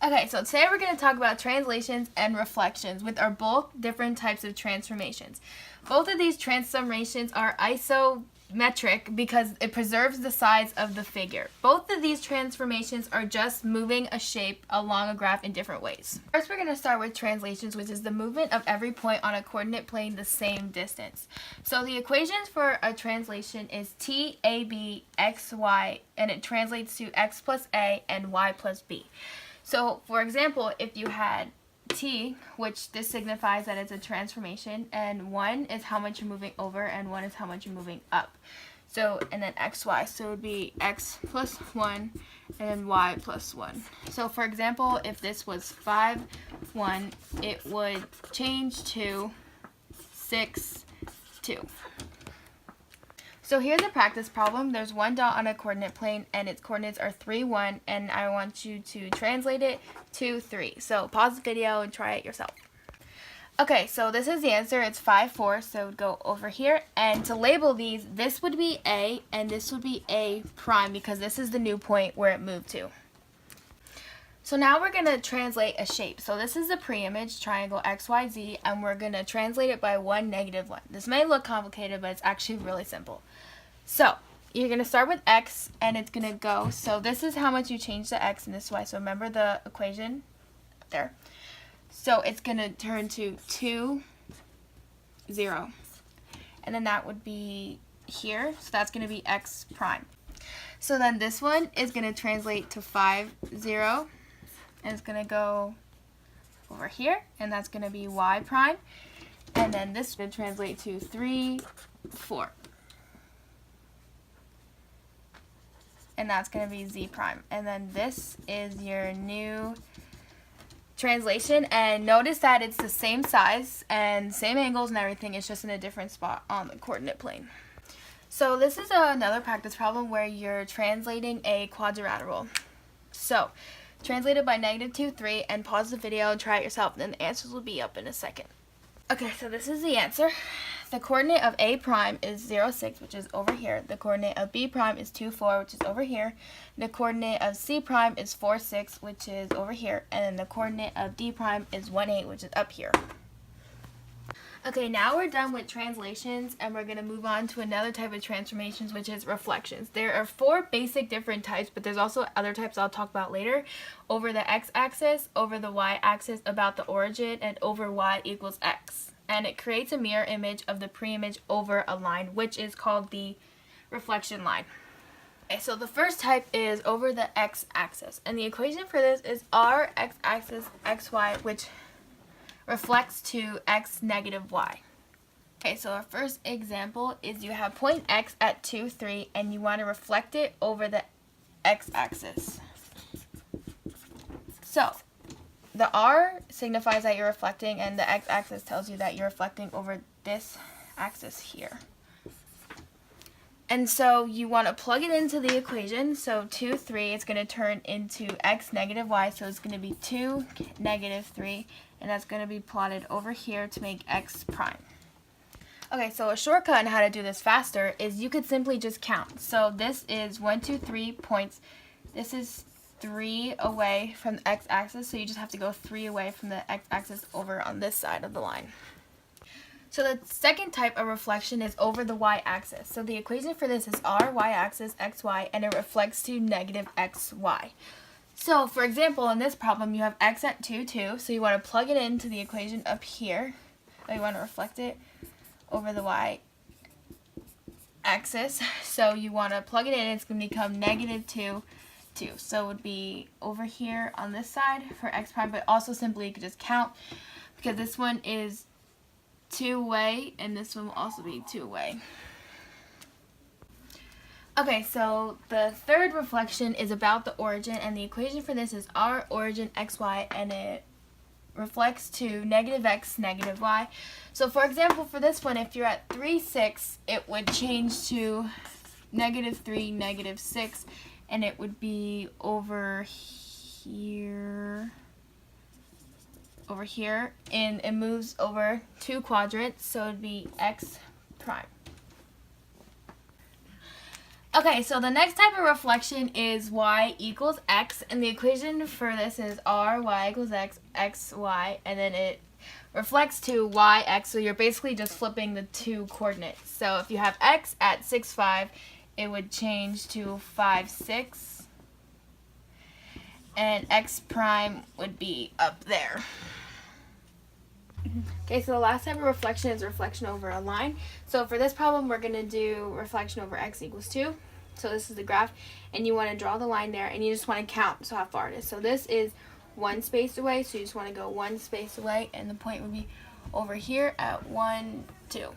Okay, so today we're going to talk about translations and reflections, which are both different types of transformations. Both of these transformations are isometric because it preserves the size of the figure. Both of these transformations are just moving a shape along a graph in different ways. First, we're going to start with translations, which is the movement of every point on a coordinate plane the same distance. So the equations for a translation is t, a, b, x, y, and it translates to x plus a and y plus b. So, for example, if you had t, which this signifies that it's a transformation, and 1 is how much you're moving over, and 1 is how much you're moving up. So, and then xy, so it would be x plus 1 and y plus 1. So, for example, if this was 5, 1, it would change to 6, 2. So here's a practice problem. There's one dot on a coordinate plane and its coordinates are 3, 1, and I want you to translate it to 3. So pause the video and try it yourself. Okay, so this is the answer. It's 5, 4, so it would go over here. And to label these, this would be A and this would be A prime because this is the new point where it moved to. So now we're going to translate a shape. So this is the pre-image, triangle XYZ, and we're going to translate it by 1, negative 1. This may look complicated, but it's actually really simple. So you're going to start with x, and it's going to go. So this is how much you change the x and this y. So remember the equation there. So it's going to turn to 2, 0. And then that would be here. So that's going to be x prime. So then this one is going to translate to 5, 0. And it's going to go over here, and that's going to be y prime. And then this would translate to 3, 4. And that's going to be z prime. And then this is your new translation. And notice that it's the same size and same angles and everything. It's just in a different spot on the coordinate plane. So this is another practice problem where you're translating a quadrilateral. So translate it by -2, 3, and pause the video and try it yourself, and then the answers will be up in a second. Okay, so this is the answer. The coordinate of A prime is 0, 6, which is over here. The coordinate of B prime is 2, 4, which is over here. The coordinate of C prime is 4, 6, which is over here. And then the coordinate of D prime is 1, 8, which is up here. Okay, now we're done with translations, and we're going to move on to another type of transformations, which is reflections. There are 4 basic different types, but there's also other types I'll talk about later. Over the x-axis, over the y-axis, about the origin, and over y equals x. And it creates a mirror image of the pre-image over a line, which is called the reflection line. Okay, so the first type is over the x-axis, and the equation for this is r x-axis xy, which reflects to x negative y. Okay, so our first example is you have point x at 2, 3, and you want to reflect it over the x-axis. So the r signifies that you're reflecting, and the x-axis tells you that you're reflecting over this axis here. And so you want to plug it into the equation. So 2, 3, it's going to turn into x negative y, so it's going to be 2, negative 3, and that's going to be plotted over here to make x prime. Okay, so a shortcut on how to do this faster is you could simply just count. So this is 1, 2, 3 points. This is 3 away from the x-axis, so you just have to go 3 away from the x-axis over on this side of the line. So the second type of reflection is over the y-axis. So the equation for this is r y-axis xy, and it reflects to negative xy. So for example, in this problem, you have x at 2, 2, so you want to plug it into the equation up here. Or you want to reflect it over the y-axis. So you want to plug it in, it's going to become -2, 2. So it would be over here on this side for x prime, but also simply you could just count because this one is 2 away, and this one will also be 2 away. Okay, so the third reflection is about the origin, and the equation for this is r origin xy, and it reflects to negative x, negative y. So for example, for this one, if you're at 3, 6, it would change to -3, -6, and it would be over here, and it moves over 2 quadrants, so it would be x prime. Okay, so the next type of reflection is y equals x, and the equation for this is r y equals x, x y, and then it reflects to y x, so you're basically just flipping the two coordinates. So if you have x at 6, 5, it would change to 5, 6, and x prime would be up there. Okay, so the last type of reflection is reflection over a line. So for this problem, we're going to do reflection over x equals 2. So this is the graph, and you want to draw the line there, and you just want to count so how far it is. So this is one space away, so you just want to go one space away, and the point would be over here at 1, 2.